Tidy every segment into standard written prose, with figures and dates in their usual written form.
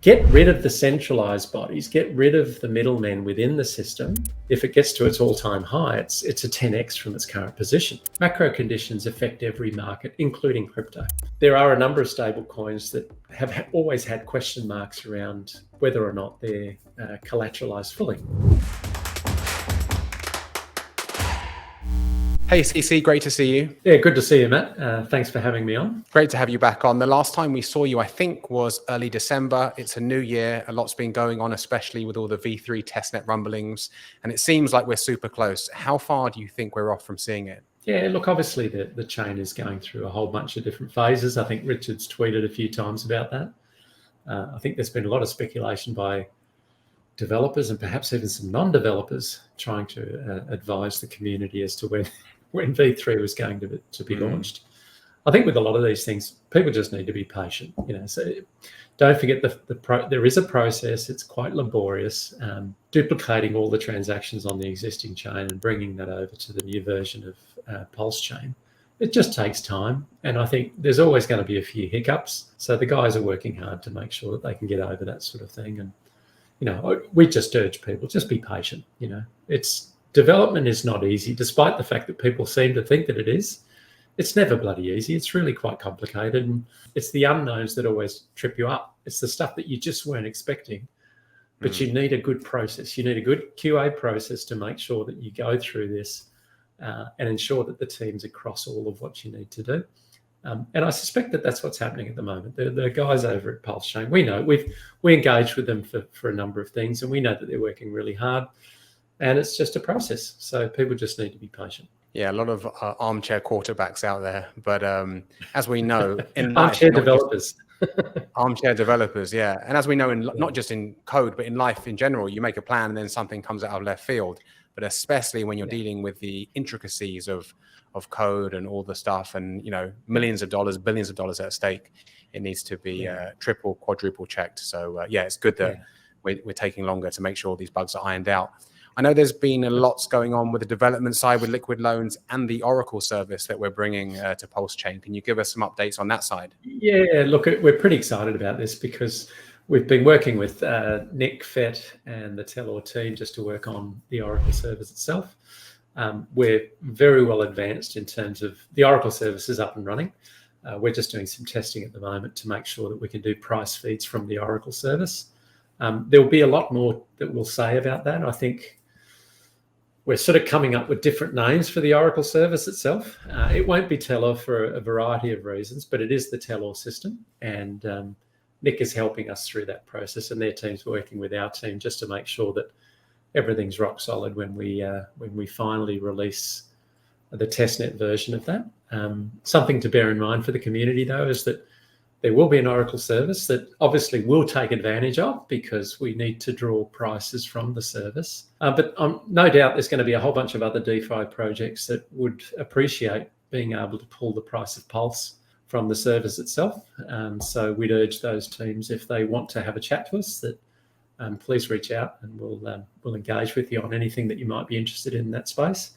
Get rid of the centralized bodies, get rid of the middlemen within the system. If it gets to its all-time high, it's a 10x from its current position. Macro conditions affect every market, including crypto. There are a number of stable coins that have always had question marks around whether or not they're collateralized fully. Hey CC, great to see you. Yeah, good to see you, Matt. Thanks for having me on. Great to have you back on. The last time we saw you, I think, was early December. It's a new year. A lot's been going on, especially with all the V3 Testnet rumblings. And it seems like we're super close. How far do you think we're off from seeing it? Yeah, look, obviously the chain is going through a whole bunch of different phases. I think Richard's tweeted a few times about that. I think there's been a lot of speculation by developers and perhaps even some non-developers trying to advise the community as to when V3 was going to be launched. I think with a lot of these things, people just need to be patient. So don't forget there is a process. It's quite laborious. Duplicating all the transactions on the existing chain and bringing that over to the new version of PulseChain, it just takes time. And I think there's always going to be a few hiccups. So the guys are working hard to make sure that they can get over that sort of thing. And we just urge people, just be patient. Development is not easy, despite the fact that people seem to think that it is. It's never bloody easy. It's really quite complicated. And it's the unknowns that always trip you up. It's the stuff that you just weren't expecting. But you need a good process. You need a good QA process to make sure that you go through this and ensure that the team's across all of what you need to do. And I suspect that that's what's happening at the moment. The guys over at PulseChain, we know, we engaged with them for a number of things, and we know that they're working really hard. And it's just a process. So people just need to be patient. Yeah, a lot of armchair quarterbacks out there. But as we know, in armchair developers. Armchair developers, yeah. And as we know, not just in code, but in life in general, you make a plan and then something comes out of left field. But especially when you're dealing with the intricacies of code and all the stuff and, millions of dollars, billions of dollars at stake, it needs to be triple, quadruple checked. So, it's good that we're taking longer to make sure these bugs are ironed out. I know there's been a lot going on with the development side with liquid loans and the Oracle service that we're bringing to PulseChain. Can you give us some updates on that side? Yeah, look, we're pretty excited about this because we've been working with Nick Fett and the Telor team just to work on the Oracle service itself. We're very well advanced in terms of the Oracle service is up and running. We're just doing some testing at the moment to make sure that we can do price feeds from the Oracle service. There will be a lot more that we'll say about that. I think we're sort of coming up with different names for the Oracle service itself. It won't be Telor for a variety of reasons, but it is the Telor system. And Nick is helping us through that process, and their team's working with our team just to make sure that everything's rock solid when we finally release the testnet version of that. Something to bear in mind for the community, though, is that there will be an Oracle service that obviously we'll take advantage of because we need to draw prices from the service. But no doubt there's going to be a whole bunch of other DeFi projects that would appreciate being able to pull the price of Pulse from the service itself. So we'd urge those teams, if they want to have a chat to us, that please reach out and we'll engage with you on anything that you might be interested in that space.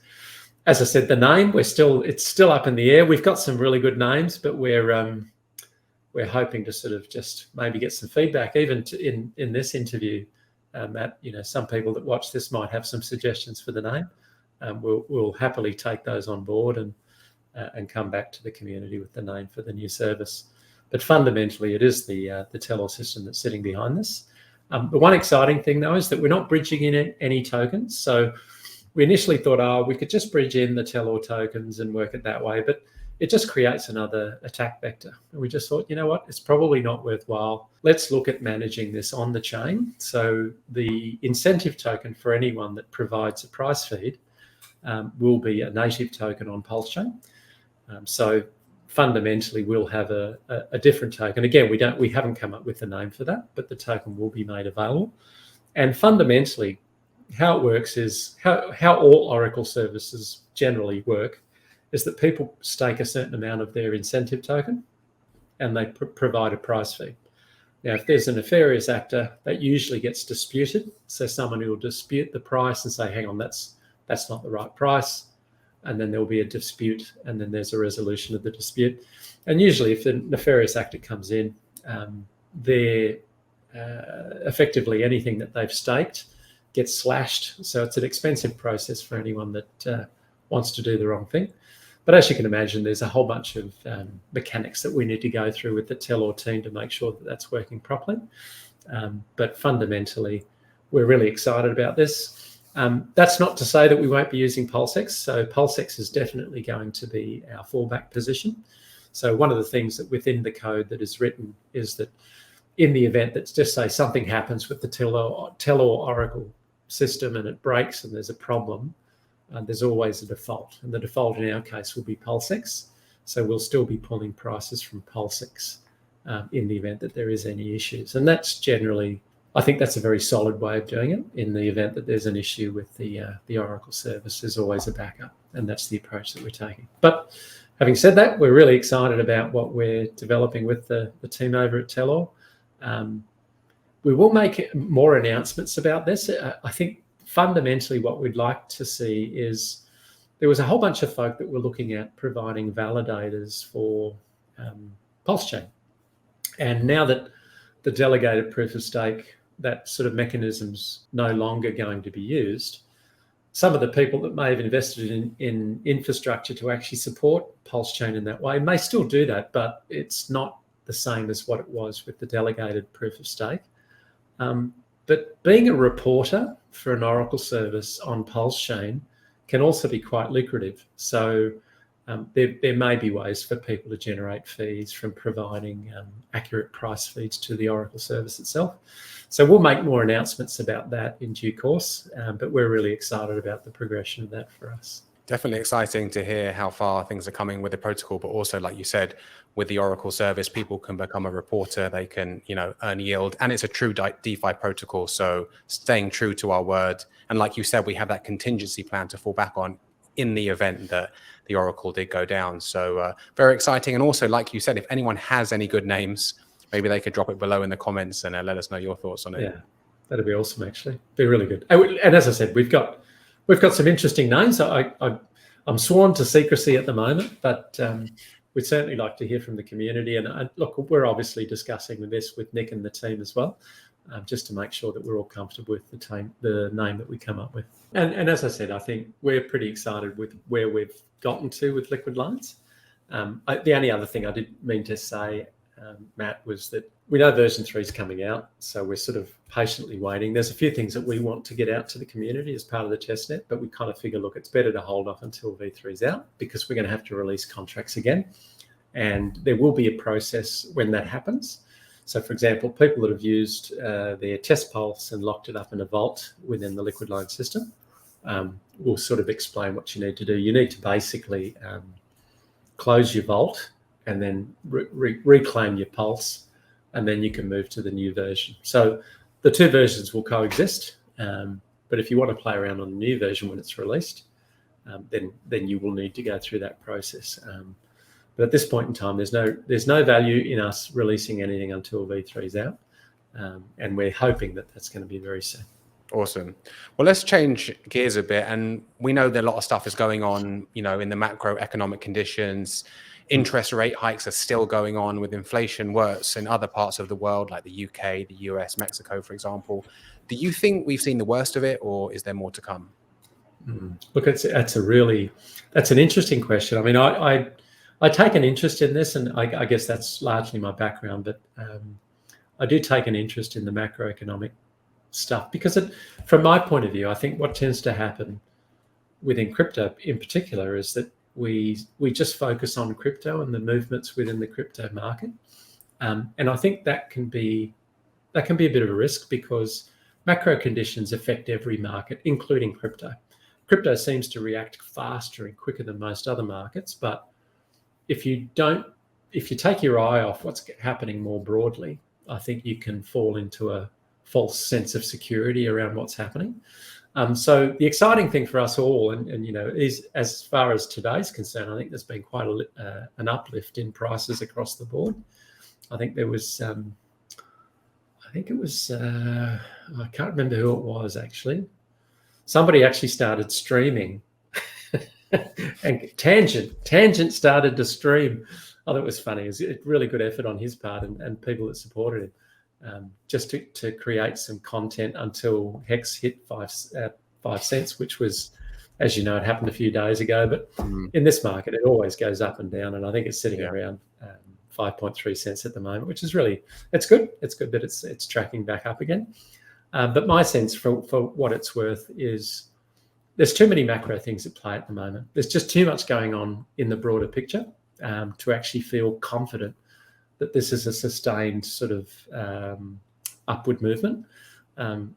As I said, the name, it's still up in the air. We've got some really good names, but we're hoping to sort of just maybe get some feedback, even in this interview, Matt. Some people that watch this might have some suggestions for the name. We'll happily take those on board and come back to the community with the name for the new service. But fundamentally, it is the Telor system that's sitting behind this. The one exciting thing, though, is that we're not bridging in any tokens. So we initially thought, we could just bridge in the Telor tokens and work it that way, but it just creates another attack vector. And we just thought, it's probably not worthwhile. Let's look at managing this on the chain. So the incentive token for anyone that provides a price feed will be a native token on PulseChain. So fundamentally, we'll have a different token. Again, we haven't come up with a name for that, but the token will be made available. And fundamentally, how it works is how all Oracle services generally work is that people stake a certain amount of their incentive token and they provide a price fee. Now, if there's a nefarious actor, that usually gets disputed. So someone who will dispute the price and say, hang on, that's not the right price. And then there'll be a dispute, and then there's a resolution of the dispute. And usually if the nefarious actor comes in, their effectively anything that they've staked gets slashed. So it's an expensive process for anyone that wants to do the wrong thing. But as you can imagine, there's a whole bunch of mechanics that we need to go through with the Telor team to make sure that that's working properly. But fundamentally, we're really excited about this. That's not to say that we won't be using PulseX. So PulseX is definitely going to be our fallback position. So one of the things that within the code that is written is that in the event that, just say, something happens with the Telor Oracle system and it breaks and there's a problem, there's always a default. And the default in our case will be PulseX. So we'll still be pulling prices from PulseX in the event that there is any issues. And that's generally, I think that's a very solid way of doing it. In the event that there's an issue with the Oracle service, there's always a backup. And that's the approach that we're taking. But having said that, we're really excited about what we're developing with the team over at Telor. We will make more announcements about this. I think fundamentally what we'd like to see is there was a whole bunch of folk that were looking at providing validators for PulseChain. And now that the delegated proof of stake, that sort of mechanism's no longer going to be used, some of the people that may have invested in infrastructure to actually support PulseChain in that way may still do that, but it's not the same as what it was with the delegated proof of stake. But being a reporter for an Oracle service on PulseChain can also be quite lucrative. So there may be ways for people to generate fees from providing accurate price feeds to the Oracle service itself. So we'll make more announcements about that in due course, but we're really excited about the progression of that for us. Definitely exciting to hear how far things are coming with the protocol, but also, like you said, with the Oracle service, people can become a reporter, they can, earn yield, and it's a true DeFi protocol. So staying true to our word. And like you said, we have that contingency plan to fall back on in the event that the Oracle did go down. So very exciting. And also, like you said, if anyone has any good names, maybe they could drop it below in the comments and let us know your thoughts on it. Yeah, that'd be awesome, actually. Be really good. And as I said, we've got some interesting names. I'm sworn to secrecy at the moment, but we'd certainly like to hear from the community. And look, we're obviously discussing this with Nick and the team as well, just to make sure that we're all comfortable with the name that we come up with. And as I said, I think we're pretty excited with where we've gotten to with liquid lines. The only other thing I did mean to say, Matt, was that we know version 3 is coming out, so we're sort of patiently waiting. There's a few things that we want to get out to the community as part of the testnet, but we kind of figure, look, it's better to hold off until V3 is out because we're going to have to release contracts again. And there will be a process when that happens. So, for example, people that have used their test pulse and locked it up in a vault within the liquid line system will sort of explain what you need to do. You need to basically close your vault and then reclaim your pulse, and then you can move to the new version. So the two versions will coexist, but if you want to play around on the new version when it's released, then you will need to go through that process. But at this point in time, there's no value in us releasing anything until V3 is out, and we're hoping that that's going to be very soon. Awesome. Well, let's change gears a bit, and we know that a lot of stuff is going on, in the macroeconomic conditions. Interest rate hikes are still going on, with inflation worse in other parts of the world, like the UK, the US, Mexico, for example. Do you think we've seen the worst of it, or is there more to come? Look, that's an interesting question. I mean, I take an interest in this, and I guess that's largely my background, but I do take an interest in the macroeconomic stuff because from my point of view, I think what tends to happen within crypto in particular is that we just focus on crypto and the movements within the crypto market, and I think that can be a bit of a risk because macro conditions affect every market, including crypto. Crypto seems to react faster and quicker than most other markets, but if you take your eye off what's happening more broadly, I think you can fall into a false sense of security around what's happening. So the exciting thing for us all, and is as far as today's concerned, I think there's been quite an uplift in prices across the board. I think there was, I can't remember who it was actually. Somebody actually started streaming, and Tangent started to stream. I thought it was funny. It was a really good effort on his part and people that supported him. just to create some content until Hex hit 5 cents, which was, as you know, it happened a few days ago. But in this market, it always goes up and down, and I think it's sitting around 5.3 cents at the moment, which is really, it's good. It's good that it's tracking back up again. But my sense, for what it's worth, is there's too many macro things at play at the moment. There's just too much going on in the broader picture to actually feel confident that this is a sustained sort of upward movement.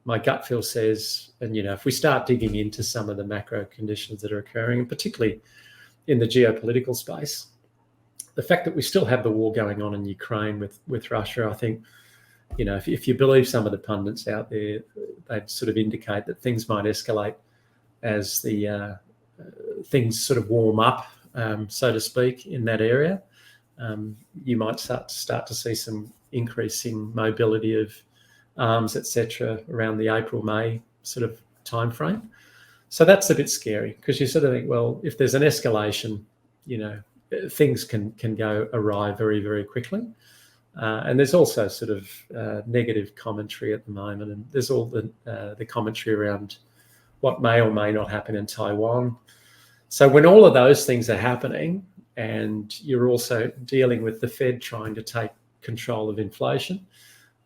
My gut feel says, and if we start digging into some of the macro conditions that are occurring, and particularly in the geopolitical space, the fact that we still have the war going on in Ukraine with Russia, I think, if you believe some of the pundits out there, they'd sort of indicate that things might escalate as the things sort of warm up, so to speak, in that area. You might start to see some increasing mobility of arms, etc., around the April-May sort of timeframe. So that's a bit scary, because you sort of think, well, if there's an escalation, things can go awry very, very quickly. And there's also sort of negative commentary at the moment, and there's all the commentary around what may or may not happen in Taiwan. So when all of those things are happening, and you're also dealing with the Fed trying to take control of inflation,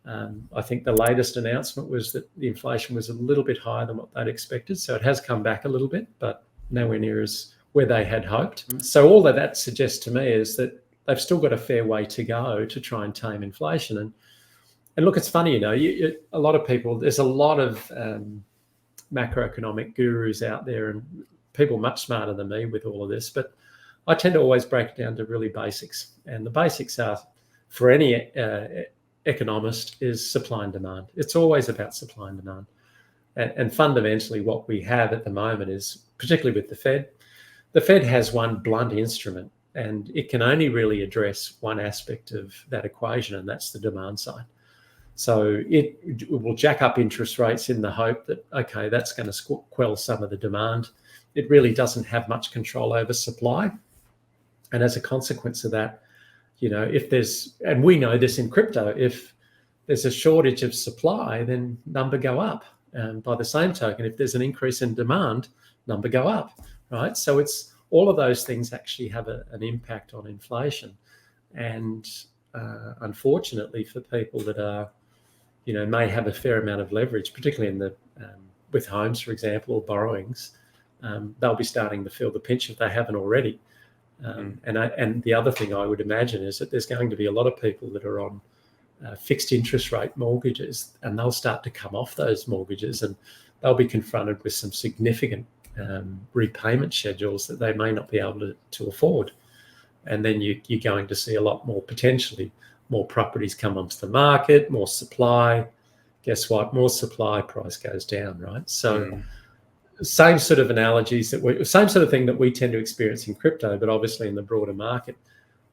I think the latest announcement was that the inflation was a little bit higher than what they'd expected. So it has come back a little bit, but nowhere near as where they had hoped. So all that suggests to me is that they've still got a fair way to go to try and tame inflation. And look, it's funny, a lot of people, there's a lot of macroeconomic gurus out there and people much smarter than me with all of this, but I tend to always break it down to really basics. And the basics are, for any economist, is supply and demand. It's always about supply and demand. And fundamentally what we have at the moment is, particularly with the Fed has one blunt instrument, and it can only really address one aspect of that equation, and that's the demand side. So it will jack up interest rates in the hope that, okay, that's going to quell some of the demand. It really doesn't have much control over supply. And as a consequence of that, if there's, and we know this in crypto, if there's a shortage of supply, then number go up. And by the same token, if there's an increase in demand, number go up, right? So it's all of those things actually have an impact on inflation. And unfortunately for people that are, may have a fair amount of leverage, particularly in the with homes, for example, or borrowings, they'll be starting to feel the pinch if they haven't already. And the other thing I would imagine is that there's going to be a lot of people that are on fixed interest rate mortgages, and they'll start to come off those mortgages, and they'll be confronted with some significant repayment schedules that they may not be able to afford. And then you're going to see a lot more, potentially more properties come onto the market, more supply. Guess what? More supply, price goes down, right? So same sort of analogies same sort of thing that we tend to experience in crypto, but obviously in the broader market.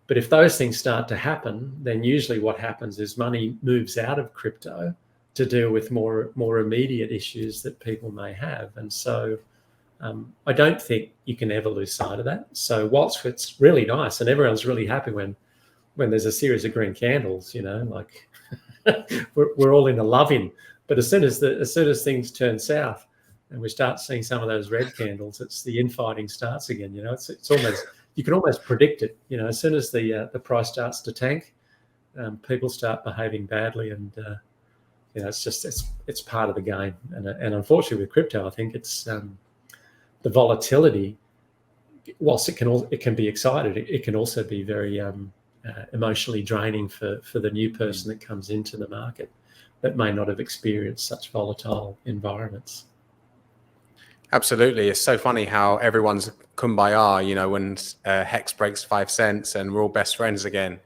But if those things start to happen, then usually what happens is money moves out of crypto to deal with more immediate issues that people may have. And so I don't think you can ever lose sight of that. So whilst it's really nice and everyone's really happy when there's a series of green candles, like we're all in a love-in. But as soon as things turn south and we start seeing some of those red candles, it's the infighting starts again. It's almost, you can almost predict it. As soon as the price starts to tank, people start behaving badly, and it's part of the game. And unfortunately with crypto, I think it's the volatility. Whilst it can be excited, it can also be very emotionally draining for the new person that comes into the market that may not have experienced such volatile environments. Absolutely. It's so funny how everyone's kumbaya, when Hex breaks 5 cents and we're all best friends again.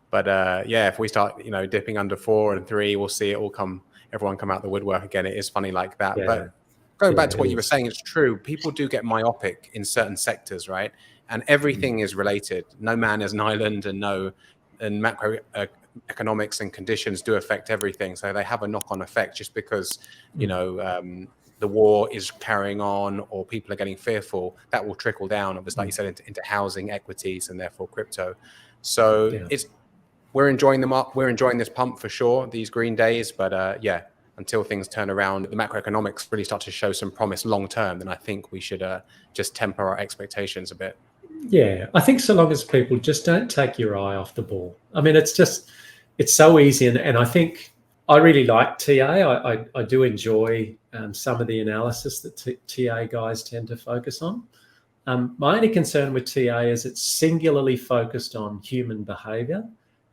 But if we start, dipping under 4 and 3, we'll see everyone come out the woodwork again. It is funny like that. Yeah. But going back to what you were saying, it's true. People do get myopic in certain sectors, right? And everything is related. No man is an island, and macroeconomics and conditions do affect everything. So they have a knock-on effect just because, the war is carrying on or people are getting fearful. That will trickle down, obviously, like you said, into housing, equities, and therefore crypto. So we're enjoying them up. We're enjoying this pump for sure, these green days. But yeah, until things turn around, the macroeconomics really start to show some promise long term, then I think we should just temper our expectations a bit. Yeah, I think so long as people just don't take your eye off the ball. I mean, it's so easy. And I think I really like TA. I do enjoy some of the analysis that TA guys tend to focus on. My only concern with TA is it's singularly focused on human behavior.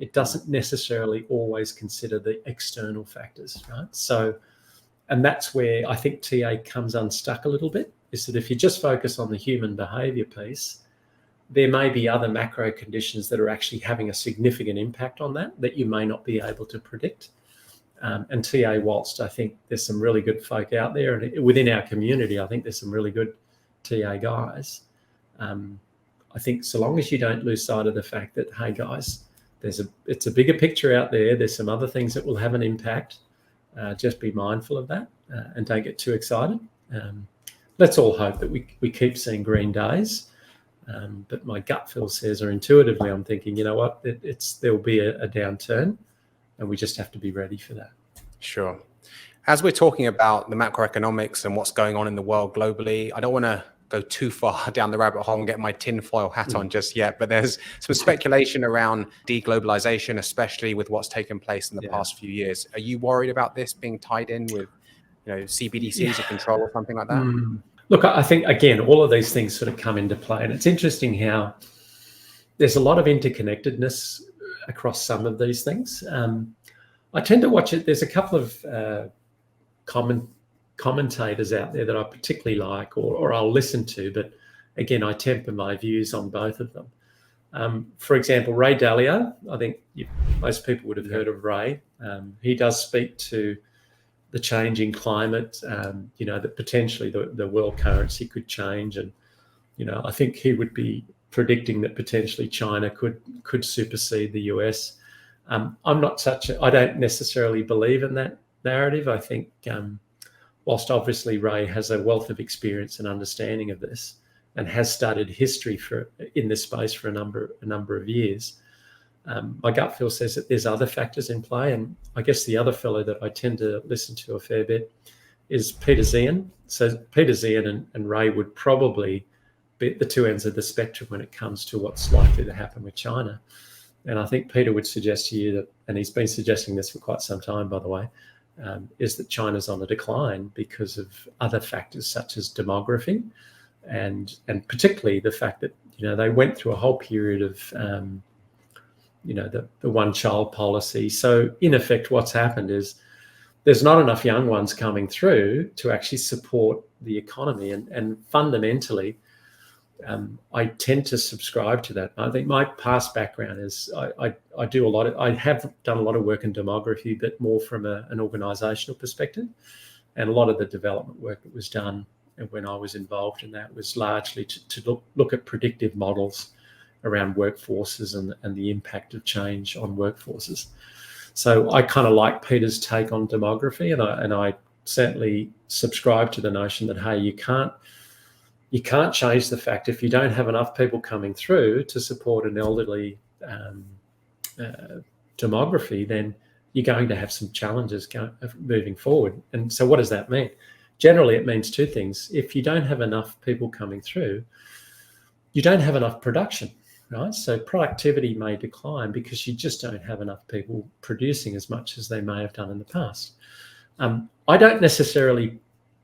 It doesn't necessarily always consider the external factors, right? So, and that's where I think TA comes unstuck a little bit, is that if you just focus on the human behavior piece, there may be other macro conditions that are actually having a significant impact on that you may not be able to predict. And TA, whilst I think there's some really good folk out there, and within our community, I think there's some really good TA guys. I think so long as you don't lose sight of the fact that, hey guys, it's a bigger picture out there. There's some other things that will have an impact. Just be mindful of that and don't get too excited. Let's all hope that we keep seeing green days. But my gut feel says, or intuitively, I'm thinking, you know what, there will be a downturn, and we just have to be ready for that. Sure. As we're talking about the macroeconomics and what's going on in the world globally, I don't want to go too far down the rabbit hole and get my tinfoil hat on just yet, but there's some speculation around deglobalization, especially with what's taken place in the past few years. Are you worried about this being tied in with, CBDCs or control or something like that? Look, I think, again, all of these things sort of come into play. And it's interesting how there's a lot of interconnectedness across some of these things. I tend to watch it. There's a couple of commentators out there that I particularly like or I'll listen to. But, again, I temper my views on both of them. For example, Ray Dalio, I think most people would have heard of Ray. He does speak to the changing climate, that potentially the world currency could change. And, I think he would be predicting that potentially China could supersede the US. I don't necessarily believe in that narrative. I think whilst obviously Ray has a wealth of experience and understanding of this and has studied history in this space for a number of years, my gut feel says that there's other factors in play. And I guess the other fellow that I tend to listen to a fair bit is Peter Zian. So Peter Zian and Ray would probably be at the two ends of the spectrum when it comes to what's likely to happen with China. And I think Peter would suggest to you that, and he's been suggesting this for quite some time, by the way, is that China's on the decline because of other factors such as demography and particularly the fact that, they went through a whole period of the one-child policy. So in effect, what's happened is there's not enough young ones coming through to actually support the economy. And fundamentally, I tend to subscribe to that. I think my past background is I have done a lot of work in demography, but more from an organisational perspective. And a lot of the development work that was done when I was involved in that was largely to look at predictive models around workforces and the impact of change on workforces. So I kind of like Peter's take on demography, and I certainly subscribe to the notion that, hey, you can't change the fact if you don't have enough people coming through to support an elderly demography, then you're going to have some challenges moving forward. And so what does that mean? Generally, it means two things. If you don't have enough people coming through, you don't have enough production. Right, so productivity may decline because you just don't have enough people producing as much as they may have done in the past. I don't necessarily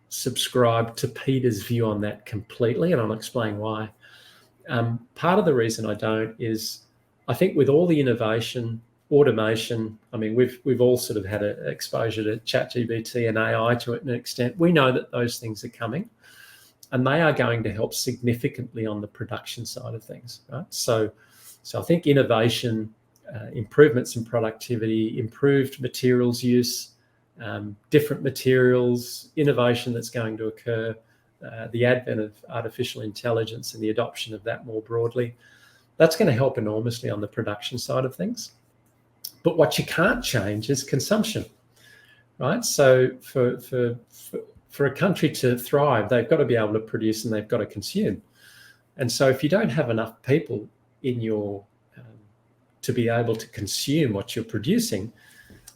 subscribe to Peter's view on that completely, and I'll explain why. Part of the reason I don't is I think with all the innovation, automation, I mean, we've all sort of had an exposure to ChatGPT and AI to an extent. We know that those things are coming. And they are going to help significantly on the production side of things, right? So I think innovation, improvements in productivity, improved materials use, different materials, innovation that's going to occur, the advent of artificial intelligence and the adoption of that more broadly, that's going to help enormously on the production side of things. But what you can't change is consumption, right? So for a country to thrive, they've got to be able to produce and they've got to consume. And so if you don't have enough people in your to be able to consume what you're producing,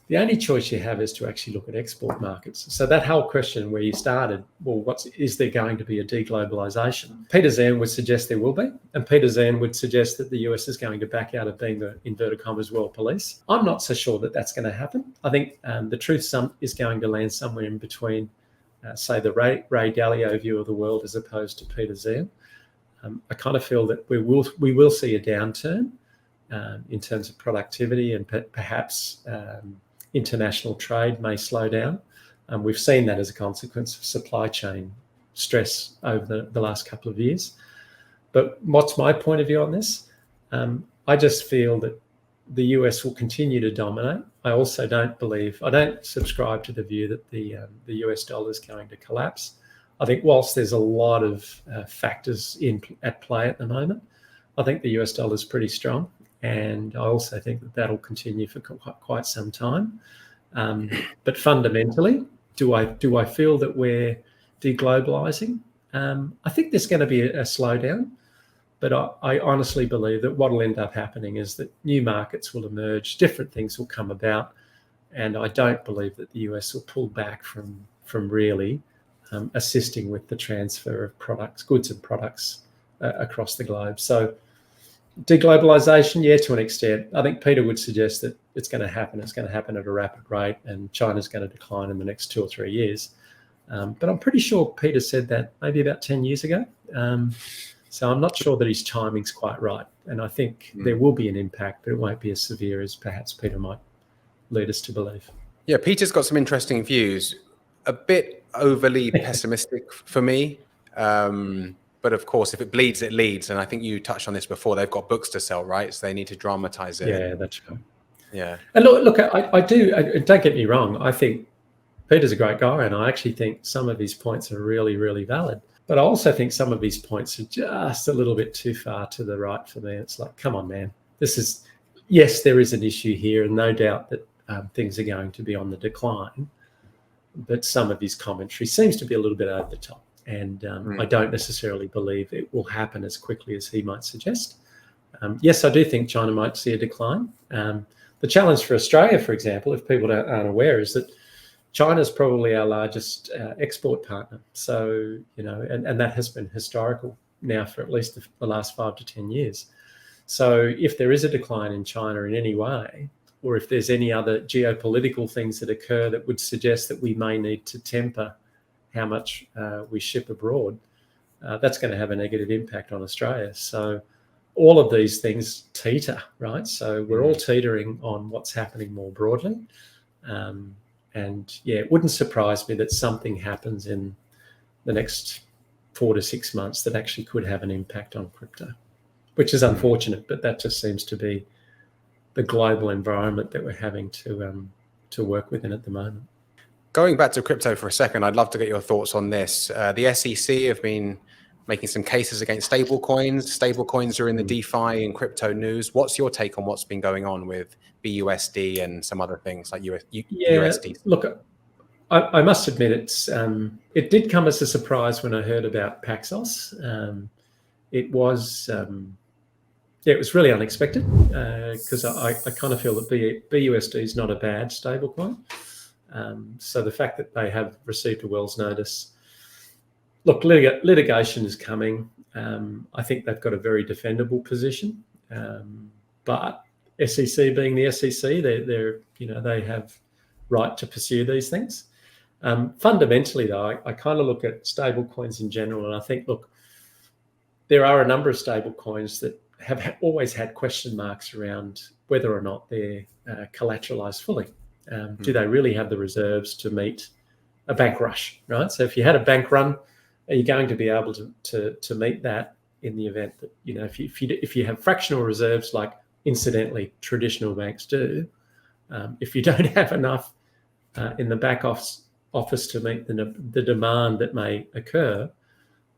the only choice you have is to actually look at export markets. So that whole question where you started, well, is there going to be a deglobalization? Peter Zan would suggest there will be, and Peter Zan would suggest that the US is going to back out of being the inverted commas world police. I'm not so sure that that's going to happen. I think the truth is going to land somewhere in between, say, the Ray Dalio view of the world as opposed to Peter Zan. I kind of feel that we will see a downturn in terms of productivity, and perhaps international trade may slow down. We've seen that as a consequence of supply chain stress over the last couple of years. But what's my point of view on this? I just feel that the US will continue to dominate. I also don't subscribe to the view that the US dollar is going to collapse. I think whilst there's a lot of factors at play at the moment, I think the US dollar is pretty strong. And I also think that that'll continue for quite some time. But fundamentally, do I feel that we're deglobalizing? I think there's going to be a slowdown, but I honestly believe that what will end up happening is that new markets will emerge, different things will come about, and I don't believe that the US will pull back from really assisting with the transfer of goods and products across the globe. So deglobalization, yeah, to an extent. I think Peter would suggest that it's going to happen. It's going to happen at a rapid rate, and China's going to decline in the next 2 or 3 years. But I'm pretty sure Peter said that maybe about 10 years ago. So I'm not sure that his timing's quite right. And I think there will be an impact, but it won't be as severe as perhaps Peter might lead us to believe. Yeah, Peter's got some interesting views. A bit overly pessimistic for me. But of course, if it bleeds, it leads. And I think you touched on this before. They've got books to sell, right? So they need to dramatize it. Yeah, that's right. Yeah. And look, I do. Don't get me wrong. I think Peter's a great guy, and I actually think some of his points are really, really valid. But I also think some of his points are just a little bit too far to the right for me. It's like, come on, man. Yes, there is an issue here, and no doubt that things are going to be on the decline. But some of his commentary seems to be a little bit over the top. And I don't necessarily believe it will happen as quickly as he might suggest. Yes, I do think China might see a decline. The challenge for Australia, for example, if people aren't aware, is that China's probably our largest export partner. So, and that has been historical now for at least the last 5 to 10 years. So if there is a decline in China in any way, or if there's any other geopolitical things that occur that would suggest that we may need to temper how much we ship abroad, that's going to have a negative impact on Australia. So all of these things teeter, right? So we're all teetering on what's happening more broadly. And yeah, it wouldn't surprise me that something happens in the next 4 to 6 months that actually could have an impact on crypto, which is unfortunate, but that just seems to be the global environment that we're having to work within at the moment. Going back to crypto for a second, I'd love to get your thoughts on this. The SEC have been making some cases against stablecoins. Stablecoins are in the DeFi and crypto news. What's your take on what's been going on with BUSD and some other things like USD? Look, I must admit it did come as a surprise when I heard about Paxos. It was really unexpected because I kind of feel that BUSD is not a bad stablecoin. So the fact that they have received a Wells notice, look, litigation is coming. I think they've got a very defendable position, but SEC being the SEC, they have right to pursue these things. Fundamentally, though, I kind of look at stable coins in general, and I think, look, there are a number of stable coins that have always had question marks around whether or not they're collateralized fully. Do they really have the reserves to meet a bank rush, right? So if you had a bank run, are you going to be able to meet that in the event that, if you have fractional reserves like incidentally traditional banks do, if you don't have enough in the back office to meet the demand that may occur,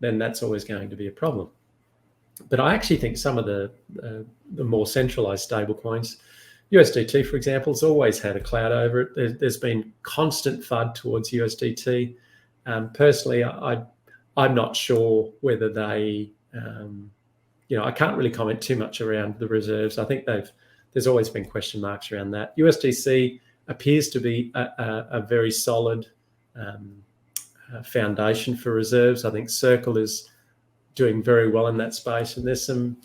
then that's always going to be a problem. But I actually think some of the more centralized stable coins, USDT, for example, has always had a cloud over it. There's been constant FUD towards USDT. Personally, I'm not sure whether they, I can't really comment too much around the reserves. I think there's always been question marks around that. USDC appears to be a very solid foundation for reserves. I think Circle is doing very well in that space, and there's some,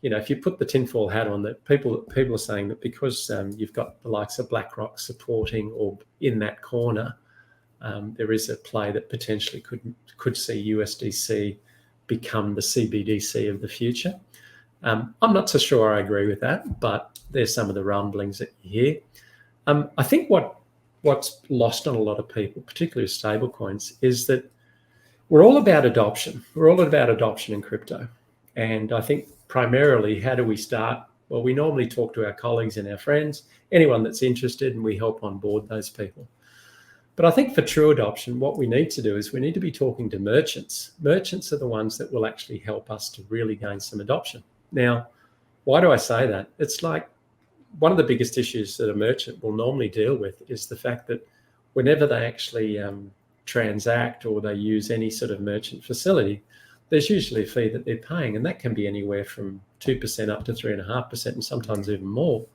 if you put the tinfoil hat on, that people are saying that because you've got the likes of BlackRock supporting or in that corner, there is a play that potentially could see USDC become the CBDC of the future. I'm not so sure I agree with that, but there's some of the rumblings that you hear. I think what's lost on a lot of people, particularly stablecoins, is that we're all about adoption. We're all about adoption in crypto. And I think primarily, how do we start? Well, we normally talk to our colleagues and our friends, anyone that's interested, and we help onboard those people. But I think for true adoption, what we need to do is we need to be talking to merchants. Merchants are the ones that will actually help us to really gain some adoption. Now, why do I say that? It's like one of the biggest issues that a merchant will normally deal with is the fact that whenever they actually transact or they use any sort of merchant facility, there's usually a fee that they're paying, and that can be anywhere from 2% up to 3.5%, and sometimes even more,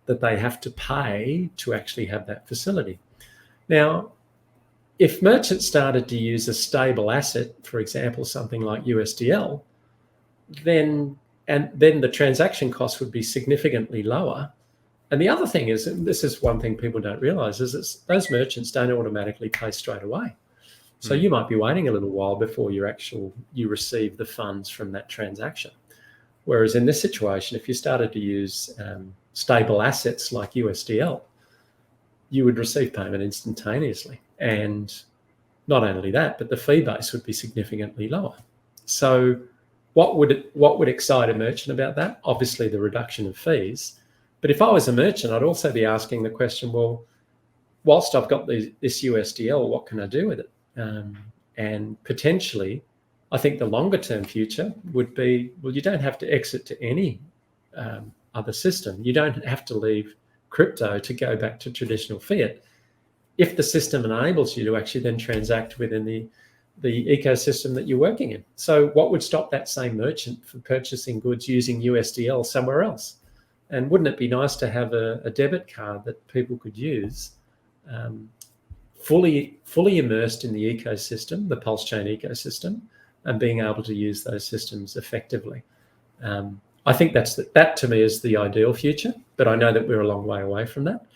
that they have to pay to actually have that facility. Now, if merchants started to use a stable asset, for example, something like USDL, then the transaction cost would be significantly lower. And the other thing is, and this is one thing people don't realize, is that those merchants don't automatically pay straight away. So you might be waiting a little while before you receive the funds from that transaction. Whereas in this situation, if you started to use stable assets like USDL, you would receive payment instantaneously. And not only that, but the fee base would be significantly lower. So what would excite a merchant about that? Obviously the reduction of fees. But if I was a merchant, I'd also be asking the question, well, whilst I've got this USDL, what can I do with it? And potentially, I think the longer term future would be, well, you don't have to exit to any other system. You don't have to leave crypto to go back to traditional fiat. If the system enables you to actually then transact within the ecosystem that you're working in. So what would stop that same merchant from purchasing goods using USDL somewhere else? And wouldn't it be nice to have a debit card that people could use fully immersed in the ecosystem, the PulseChain ecosystem, and being able to use those systems effectively? I think that to me is the ideal future, but I know that we're a long way away from that.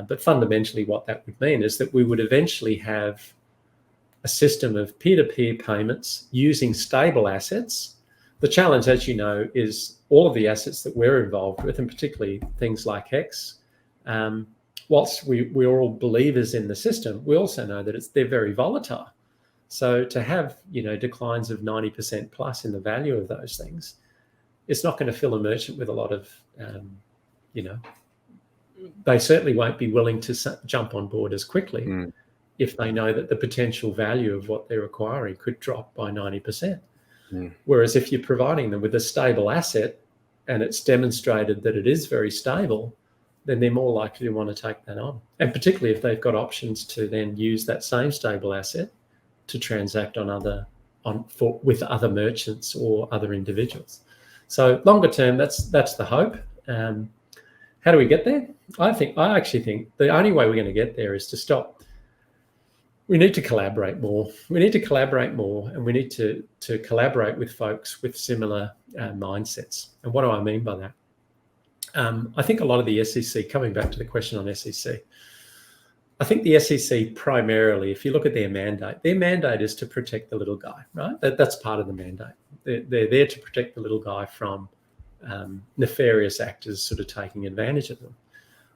But fundamentally what that would mean is that we would eventually have a system of peer-to-peer payments using stable assets. The challenge, as you know, is all of the assets that we're involved with, and particularly things like HEX, whilst we're all believers in the system, we also know that they're very volatile. So to have declines of 90% plus in the value of those things, it's not going to fill a merchant with a lot of, they certainly won't be willing to jump on board as quickly if they know that the potential value of what they're acquiring could drop by 90%. Whereas if you're providing them with a stable asset and it's demonstrated that it is very stable, then they're more likely to want to take that on. And particularly if they've got options to then use that same stable asset to transact with other merchants or other individuals. So longer term, that's the hope. How do we get there? I actually think the only way we're going to get there is to stop. We need to collaborate more. We need to collaborate more, and we need to collaborate with folks with similar mindsets. And what do I mean by that? I think a lot of the SEC, coming back to the question on SEC, I think the SEC primarily, if you look at their mandate is to protect the little guy, right? That's part of the mandate. They're there to protect the little guy from nefarious actors sort of taking advantage of them.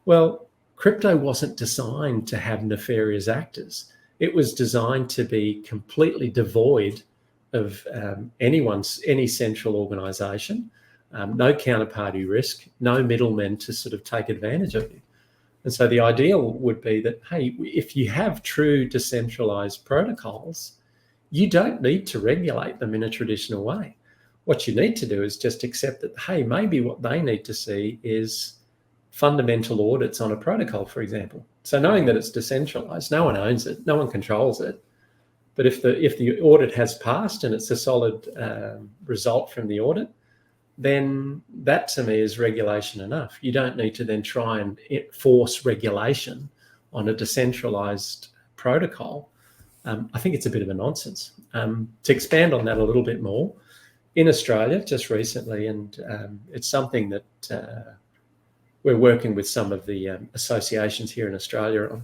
Well, crypto wasn't designed to have nefarious actors. It was designed to be completely devoid of any central organization, no counterparty risk, no middlemen to sort of take advantage of you. And so the ideal would be that, hey, if you have true decentralized protocols, you don't need to regulate them in a traditional way. What you need to do is just accept that, hey, maybe what they need to see is fundamental audits on a protocol, for example. So knowing that it's decentralized, no one owns it, no one controls it. But if the audit has passed and it's a solid result from the audit, then that to me is regulation enough. You don't need to then try and force regulation on a decentralized protocol. I think it's a bit of a nonsense. To expand on that a little bit more, in Australia just recently, and it's something that we're working with some of the associations here in Australia on.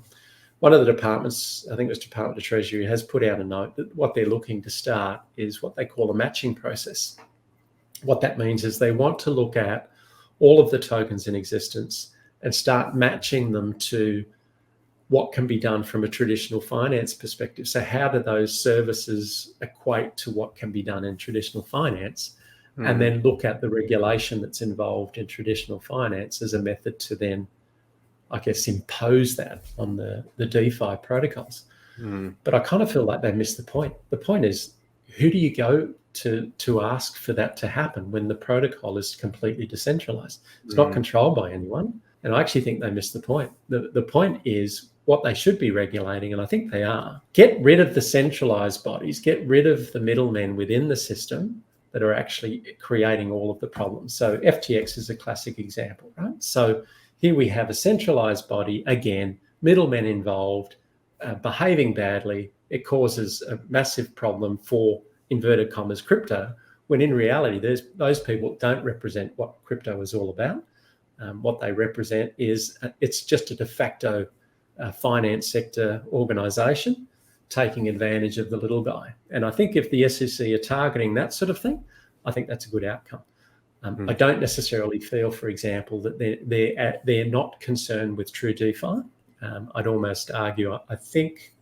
One of the departments, I think it was Department of Treasury, has put out a note that what they're looking to start is what they call a matching process. What that means is they want to look at all of the tokens in existence and start matching them to what can be done from a traditional finance perspective. So how do those services equate to what can be done in traditional finance? And then look at the regulation that's involved in traditional finance as a method to then, I guess, impose that on the DeFi protocols. But I kind of feel like they missed the point. The point is, who do you go to ask for that to happen when the protocol is completely decentralized? It's not controlled by anyone. And I actually think they missed the point. The point is what they should be regulating, and I think they are. Get rid of the centralized bodies, get rid of the middlemen within the system that are actually creating all of the problems. So FTX is a classic example, right? So here we have a centralized body, again, middlemen involved, behaving badly. It causes a massive problem for, inverted commas, crypto, when in reality, those people don't represent what crypto is all about. What they represent is, it's just a de facto finance sector organization taking advantage of the little guy. And I think if the SEC are targeting that sort of thing, I think that's a good outcome. I don't necessarily feel, for example, that they're not concerned with true DeFi. I'd almost argue, I think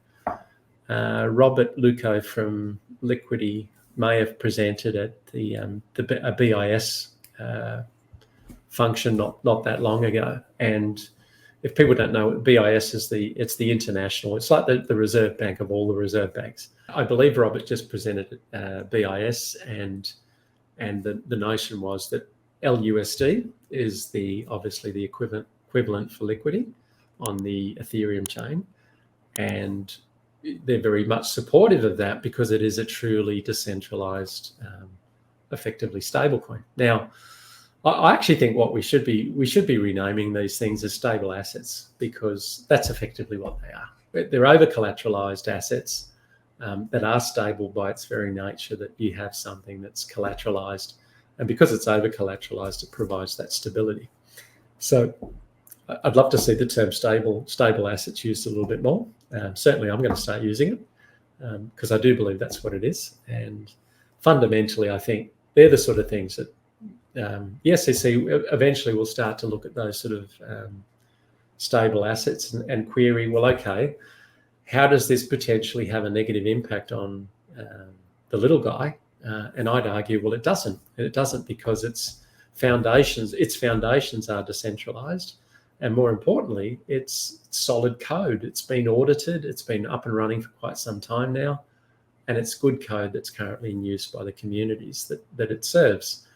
Robert Luco from Liquidity may have presented at a BIS function not that long ago. And if people don't know, BIS is it's the international, it's like the Reserve Bank of all the reserve banks. I believe Robert just presented at BIS, and the notion was that LUSD is obviously the equivalent for Liquidity on the Ethereum chain. And they're very much supportive of that because it is a truly decentralized, effectively stablecoin. Now, I actually think what we should be renaming these things as stable assets, because that's effectively what they are. They're over-collateralized assets that are stable by its very nature, that you have something that's collateralized. And because it's over-collateralized, it provides that stability. So I'd love to see the term stable assets used a little bit more. Certainly, I'm going to start using it because I do believe that's what it is. And fundamentally, I think they're the sort of things that the SEC eventually will start to look at those sort of stable assets and query, well, okay, how does this potentially have a negative impact on the little guy? And I'd argue, well, it doesn't. It doesn't, because its foundations are decentralized. And more importantly, it's solid code. It's been audited. It's been up and running for quite some time now. And it's good code that's currently in use by the communities that it serves.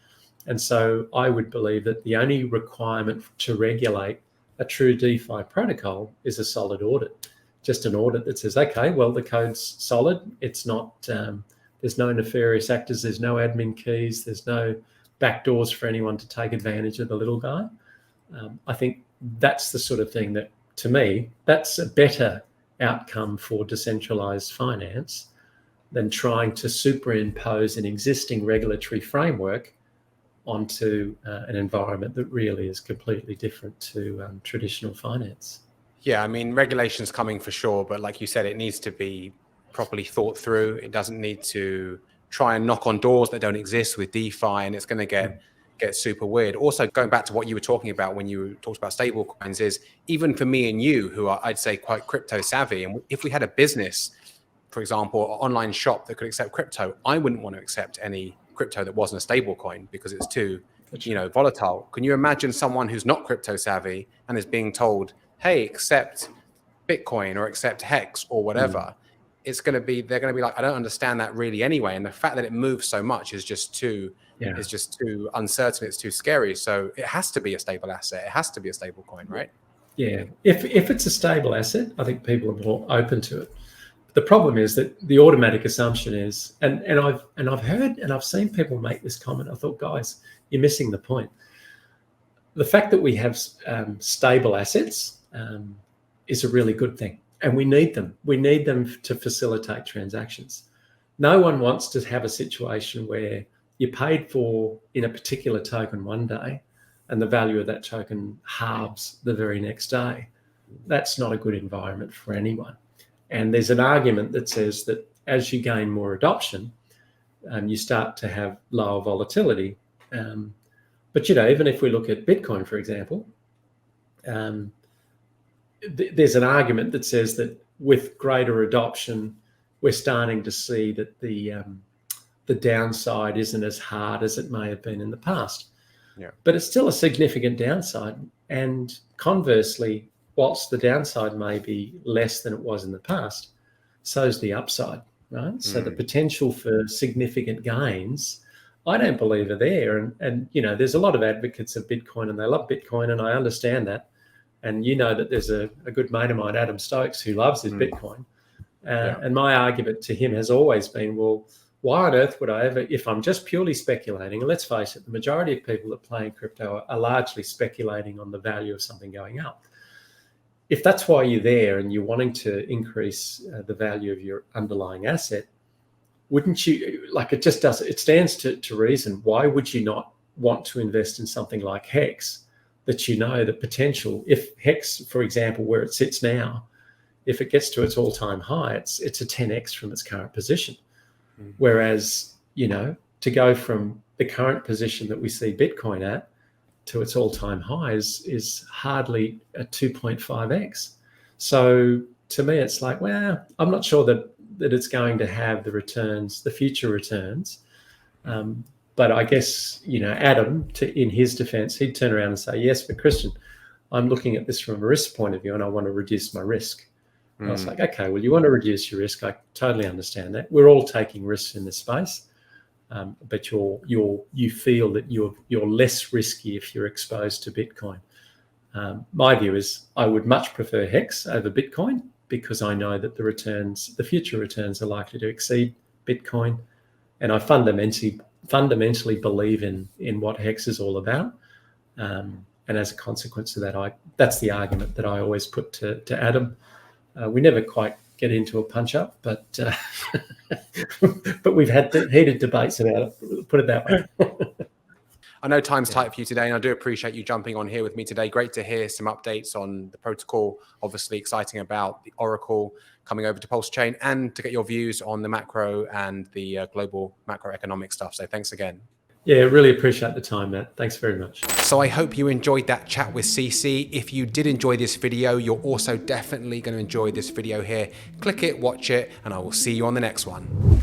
And so I would believe that the only requirement to regulate a true DeFi protocol is a solid audit. Just an audit that says, okay, well, the code's solid. It's not, there's no nefarious actors. There's no admin keys. There's no backdoors for anyone to take advantage of the little guy. I think that's the sort of thing that, to me, that's a better outcome for decentralized finance than trying to superimpose an existing regulatory framework onto an environment that really is completely different to traditional finance. Yeah, I mean, regulation's coming for sure, but like you said, it needs to be properly thought through. It doesn't need to try and knock on doors that don't exist with DeFi, and it's going to get super weird. Also, going back to what you were talking about when you talked about stablecoins, is even for me and you, who are, I'd say, quite crypto savvy, and if we had a business, for example, an online shop that could accept crypto, I wouldn't want to accept any crypto that wasn't a stable coin because it's too, volatile. Can you imagine someone who's not crypto savvy and is being told, hey, accept Bitcoin or accept Hex or whatever? They're going to be like, I don't understand that really anyway. And the fact that it moves so much is just too uncertain. It's too scary. So it has to be a stable asset. It has to be a stable coin, right? Yeah. If it's a stable asset, I think people are more open to it. the problem is that the automatic assumption is, and I've heard and I've seen people make this comment. I thought, guys, you're missing the point. The fact that we have stable assets is a really good thing, and we need them. We need them to facilitate transactions. No one wants to have a situation where you paid for in a particular token one day, and the value of that token halves the very next day. That's not a good environment for anyone. And there's an argument that says that as you gain more adoption, you start to have lower volatility. But, even if we look at Bitcoin, for example, there's an argument that says that with greater adoption, we're starting to see that the downside isn't as hard as it may have been in the past. Yeah. But it's still a significant downside. And conversely, whilst the downside may be less than it was in the past, so's the upside, right? So the potential for significant gains, I don't believe are there. And there's a lot of advocates of Bitcoin and they love Bitcoin, and I understand that. And that there's a good mate of mine, Adam Stokes, who loves his Bitcoin. And my argument to him has always been, well, why on earth would I ever, if I'm just purely speculating, and let's face it, the majority of people that play in crypto are largely speculating on the value of something going up. If that's why you're there and you're wanting to increase the value of your underlying asset, wouldn't you, it stands to reason, why would you not want to invest in something like Hex, that the potential, if Hex, for example, where it sits now, if it gets to its all-time high, it's a 10x from its current position. Whereas, to go from the current position that we see Bitcoin at to its all-time highs is hardly a 2.5x. So to me, it's like, well, I'm not sure that it's going to have the returns, the future returns. But I guess, Adam, in his defense, he'd turn around and say, yes, but Christian, I'm looking at this from a risk point of view and I want to reduce my risk. I was like, okay, well, you want to reduce your risk. I totally understand that. We're all taking risks in this space, but you feel that you're less risky if you're exposed to Bitcoin. My view is I would much prefer Hex over Bitcoin because I know that the future returns are likely to exceed Bitcoin, and I fundamentally believe in what Hex is all about. And as a consequence of that, that's the argument that I always put to Adam. We never quite get into a punch-up, but we've had heated debates about it, put it that way. I know time's tight for you today, and I do appreciate you jumping on here with me today. Great to hear some updates on the protocol. Obviously exciting about the Oracle coming over to PulseChain, and to get your views on the macro and the global macroeconomic stuff. So thanks again. Yeah, really appreciate the time, Matt. Thanks very much. So I hope you enjoyed that chat with CC. If you did enjoy this video, you're also definitely going to enjoy this video here. Click it, watch it, and I will see you on the next one.